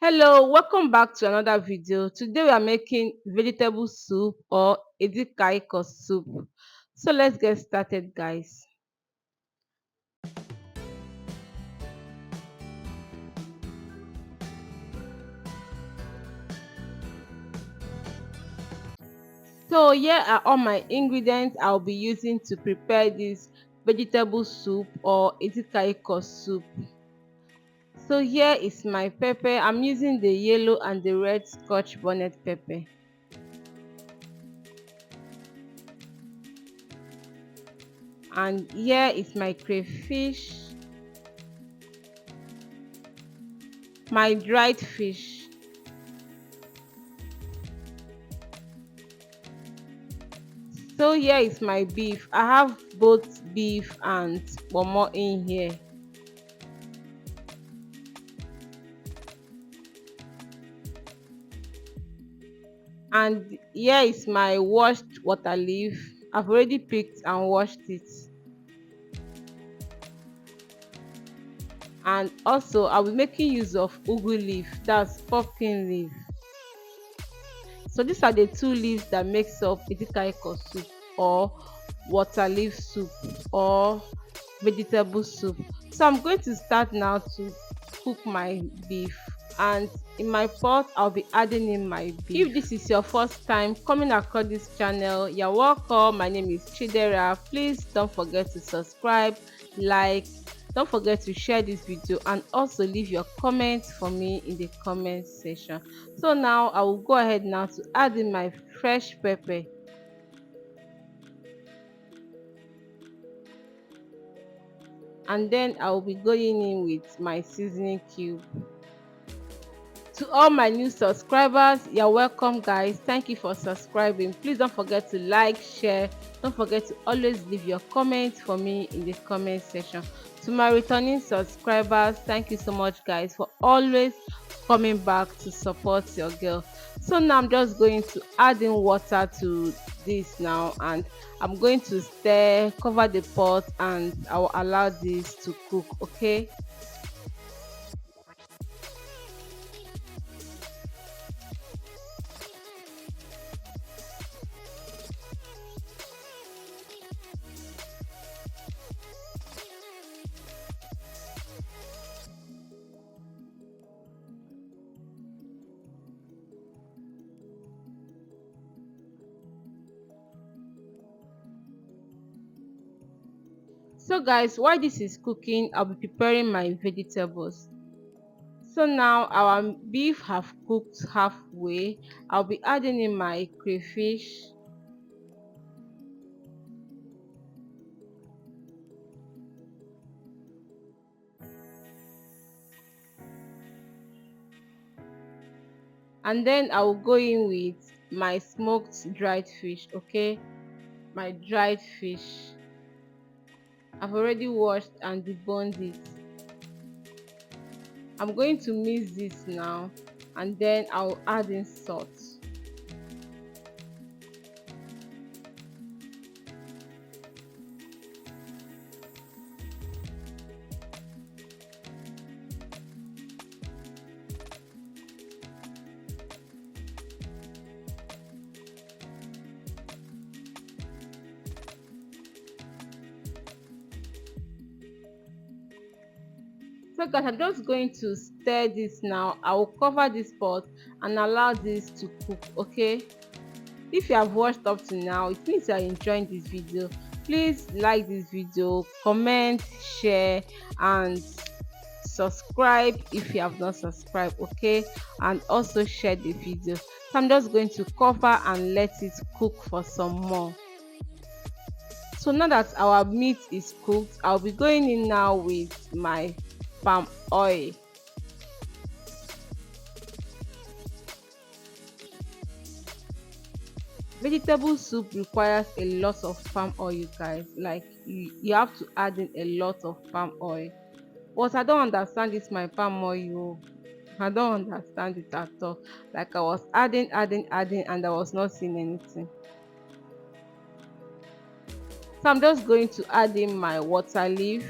Hello, welcome back to another video. Today we are making vegetable soup or Edikaikong soup. So let's get started, guys. So here are all my ingredients I'll be using to prepare this vegetable soup or Edikaikong soup. So here is my pepper. I'm using the yellow and the red scotch bonnet pepper. And here is my crayfish, my dried fish. So here is my beef. I have both beef and pomo in here. And here is my washed water leaf. I've already picked and washed it. And also I'll be making use of ugu leaf, that's pumpkin leaf. So these are the two leaves that makes up Edikaikong soup or water leaf soup or vegetable soup. So I'm going to start now to cook my beef, and in my pot I'll be adding in my beef. If this is your first time coming across this channel, you're welcome. My name is Chidera. Please don't forget to subscribe, like, don't forget to share this video, and also leave your comments for me in the comment section. So now I will go ahead now to add in my fresh pepper, and then I will be going in with my seasoning cube. To all my new subscribers, you're welcome, guys. Thank you for subscribing. Please don't forget to like, share. Don't forget to always leave your comments for me in the comment section. To my returning subscribers, thank you so much, guys, for always coming back to support your girl. So now I'm just going to add in water to this now, and I'm going to stir, cover the pot, and I will allow this to cook. Okay. So guys, while this is cooking, I'll be preparing my vegetables. So now our beef have cooked halfway. I'll be adding in my crayfish, and then I will go in with my smoked dried fish. Okay, my dried fish. I've already washed and deboned it. I'm going to mix this now, and then I'll add in salt. So guys, I'm just going to stir this now. I will cover this pot and allow this to cook. Okay, if you have watched up to now, it means you are enjoying this video. Please like this video, comment, share, and subscribe if you have not subscribed. Okay, and also share the video. So I'm just going to cover and let it cook for some more. So now that our meat is cooked, I'll be going in now with my palm oil. Vegetable soup requires a lot of palm oil, guys. Like you have to add in a lot of palm oil. But I don't understand this my palm oil. I don't understand it at all. Like I was adding, and I was not seeing anything. So I'm just going to add in my water leaf.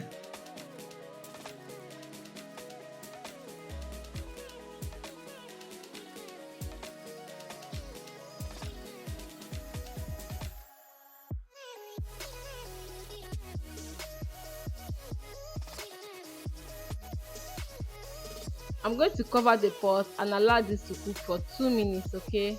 I'm going to cover the pot and allow this to cook for 2 minutes, okay?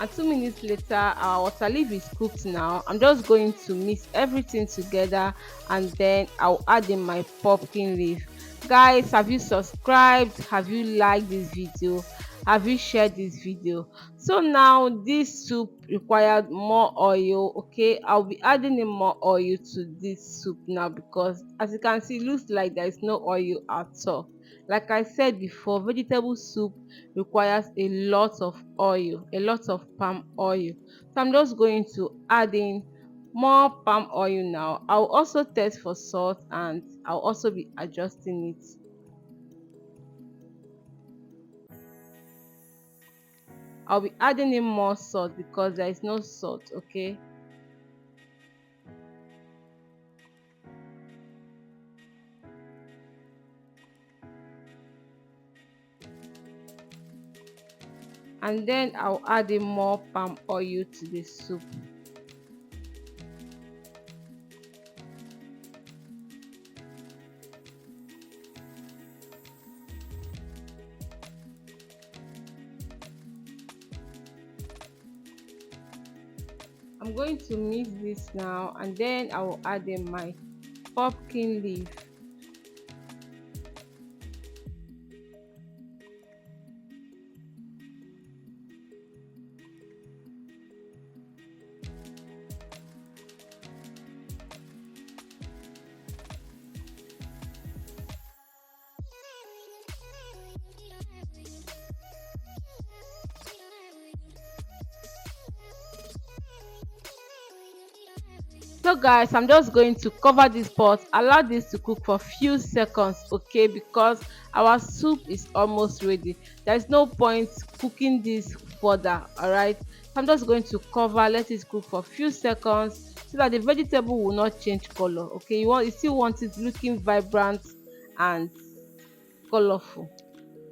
And 2 minutes later, our water leaf is cooked. Now I'm just going to mix everything together, and then I'll add in my pumpkin leaf. Guys, have you subscribed? Have you liked this video? Have you shared this video? So now this soup required more oil. Okay, I'll be adding in more oil to this soup now, because as you can see, it looks like there is no oil at all. Like I said before, vegetable soup requires a lot of oil, a lot of palm oil. So I'm just going to add in more palm oil now. I'll also test for salt, and I'll also be adjusting it. I'll be adding in more salt because there is no salt, okay? And then I'll add in more palm oil to the soup. I'm going to mix this now, and then I will add in my pumpkin leaf. So guys, I'm just going to cover this pot, allow this to cook for few seconds, okay? Because our soup is almost ready. There is no point cooking this further, all right? So I'm just going to cover, let it cook for few seconds so that the vegetable will not change color, okay? You still want it looking vibrant and colorful,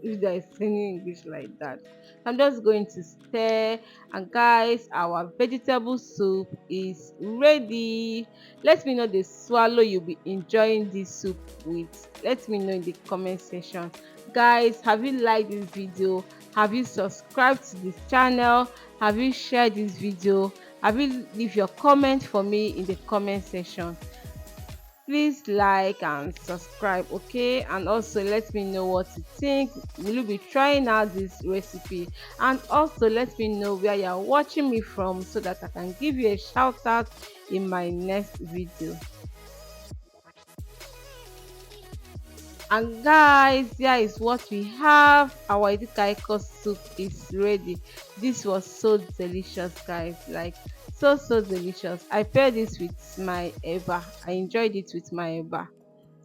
if there is any English like that. I'm just going to stir, and guys, our vegetable soup is ready. Let me know the swallow you'll be enjoying this soup with. Let me know in the comment section. Guys, have you liked this video? Have you subscribed to this channel? Have you shared this video? Have you leave your comment for me in the comment section? Please like and subscribe, okay? And also let me know what you think. Will you be trying out this recipe? And also let me know where you're watching me from so that I can give you a shout out in my next video. And guys, here is what we have. Our Edikaikong soup is ready. This was so delicious, guys. Like, so delicious. I paired this with my eba. I enjoyed it with my eba.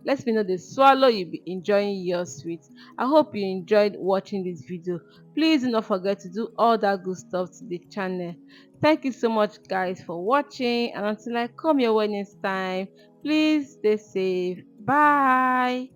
Let me know the swallow you'll be enjoying yours with. I hope you enjoyed watching this video. Please do not forget to do all that good stuff to the channel. Thank you so much, guys, for watching, and until I come your way next time, please stay safe. Bye.